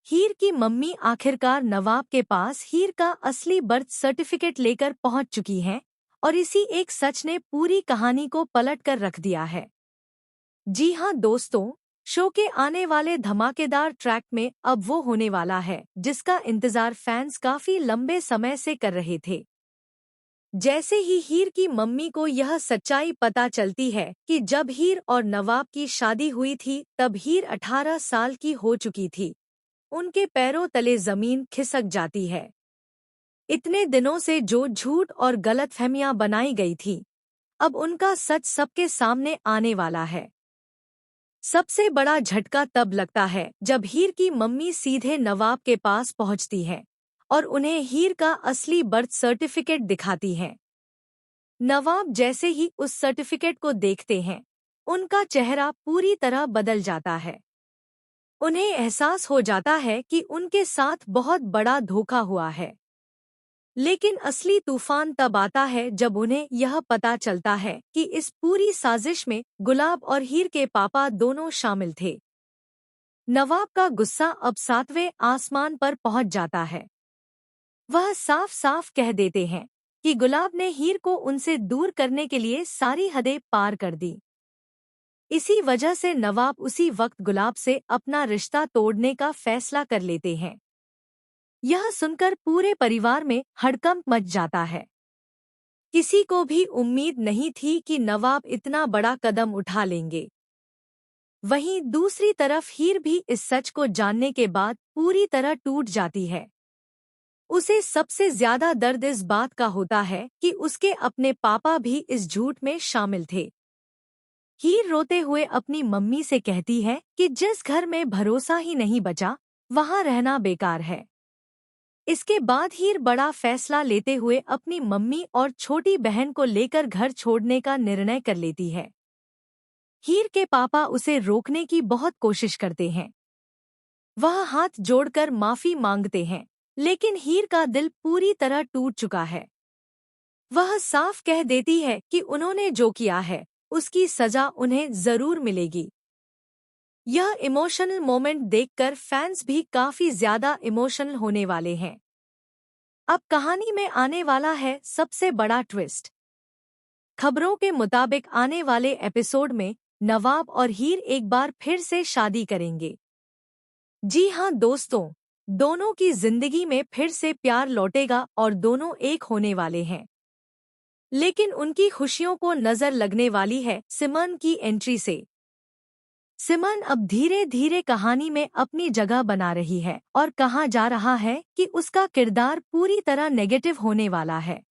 हीर की मम्मी आखिरकार नवाब के पास हीर का असली बर्थ सर्टिफिकेट लेकर पहुंच चुकी हैं और इसी एक सच ने पूरी कहानी को पलट कर रख दिया है। जी हाँ दोस्तों, शो के आने वाले धमाकेदार ट्रैक में अब वो होने वाला है जिसका इंतजार फैंस काफी लंबे समय से कर रहे थे। जैसे ही हीर की मम्मी को यह सच्चाई पता चलती है कि जब हीर और नवाब की शादी हुई थी तब हीर 18 साल की हो चुकी थी, उनके पैरों तले जमीन खिसक जाती है। इतने दिनों से जो झूठ और गलतफहमियां बनाई गई थी, अब उनका सच सबके सामने आने वाला है। सबसे बड़ा झटका तब लगता है जब हीर की मम्मी सीधे नवाब के पास पहुंचती है और उन्हें हीर का असली बर्थ सर्टिफिकेट दिखाती है। नवाब जैसे ही उस सर्टिफिकेट को देखते हैं, उनका चेहरा पूरी तरह बदल जाता है। उन्हें एहसास हो जाता है कि उनके साथ बहुत बड़ा धोखा हुआ है। लेकिन असली तूफान तब आता है जब उन्हें यह पता चलता है कि इस पूरी साजिश में गुलाब और हीर के पापा दोनों शामिल थे। नवाब का गुस्सा अब 7वें आसमान पर पहुंच जाता है। वह साफ साफ कह देते हैं कि गुलाब ने हीर को उनसे दूर करने के लिए सारी हदें पार कर दी। इसी वजह से नवाब उसी वक्त गुलाब से अपना रिश्ता तोड़ने का फैसला कर लेते हैं। यह सुनकर पूरे परिवार में हड़कंप मच जाता है। किसी को भी उम्मीद नहीं थी कि नवाब इतना बड़ा कदम उठा लेंगे। वहीं दूसरी तरफ हीर भी इस सच को जानने के बाद पूरी तरह टूट जाती है। उसे सबसे ज्यादा दर्द इस बात का होता है कि उसके अपने पापा भी इस झूठ में शामिल थे। हीर रोते हुए अपनी मम्मी से कहती है कि जिस घर में भरोसा ही नहीं बचा, वहां रहना बेकार है। इसके बाद हीर बड़ा फैसला लेते हुए अपनी मम्मी और छोटी बहन को लेकर घर छोड़ने का निर्णय कर लेती है। हीर के पापा उसे रोकने की बहुत कोशिश करते हैं। वह हाथ जोड़कर माफी मांगते हैं, लेकिन हीर का दिल पूरी तरह टूट चुका है। वह साफ कह देती है कि उन्होंने जो किया है, उसकी सजा उन्हें जरूर मिलेगी। यह इमोशनल मोमेंट देखकर फैंस भी काफी ज्यादा इमोशनल होने वाले हैं। अब कहानी में आने वाला है सबसे बड़ा ट्विस्ट। खबरों के मुताबिक आने वाले एपिसोड में नवाब और हीर एक बार फिर से शादी करेंगे। जी हाँ दोस्तों, दोनों की जिंदगी में फिर से प्यार लौटेगा और दोनों एक होने वाले हैं। लेकिन उनकी खुशियों को नजर लगने वाली है सिमन की एंट्री से। सिमन अब धीरे धीरे कहानी में अपनी जगह बना रही है और कहा जा रहा है कि उसका किरदार पूरी तरह नेगेटिव होने वाला है।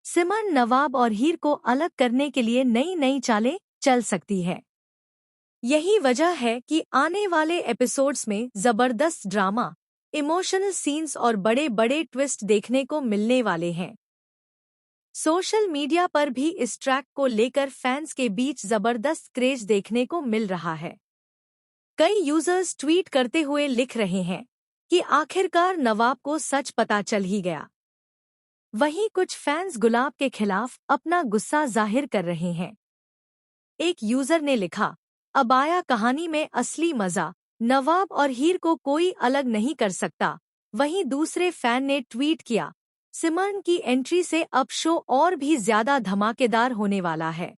सिमन नवाब और हीर को अलग करने के लिए नई नई चालें चल सकती है। यही वजह है कि आने वाले एपिसोड्स में जबरदस्त ड्रामा, इमोशनल सीन्स और बड़े बड़े ट्विस्ट देखने को मिलने वाले हैं। सोशल मीडिया पर भी इस ट्रैक को लेकर फैंस के बीच जबरदस्त क्रेज देखने को मिल रहा है। कई यूजर्स ट्वीट करते हुए लिख रहे हैं कि आखिरकार नवाब को सच पता चल ही गया। वहीं कुछ फैंस गुलाब के खिलाफ अपना गुस्सा जाहिर कर रहे हैं। एक यूजर ने लिखा, अब आया कहानी में असली मजा, नवाब और हीर को कोई अलग नहीं कर सकता। वहीं दूसरे फैन ने ट्वीट किया, सिमन की एंट्री से अब शो और भी ज्यादा धमाकेदार होने वाला है।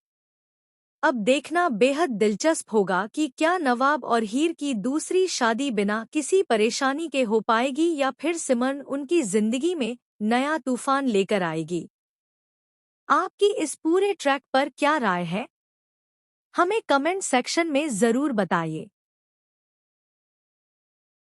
अब देखना बेहद दिलचस्प होगा कि क्या नवाब और हीर की दूसरी शादी बिना किसी परेशानी के हो पाएगी या फिर सिमन उनकी जिंदगी में नया तूफान लेकर आएगी। आपकी इस पूरे ट्रैक पर क्या राय है? हमें कमेंट सेक्शन में जरूर बताइए।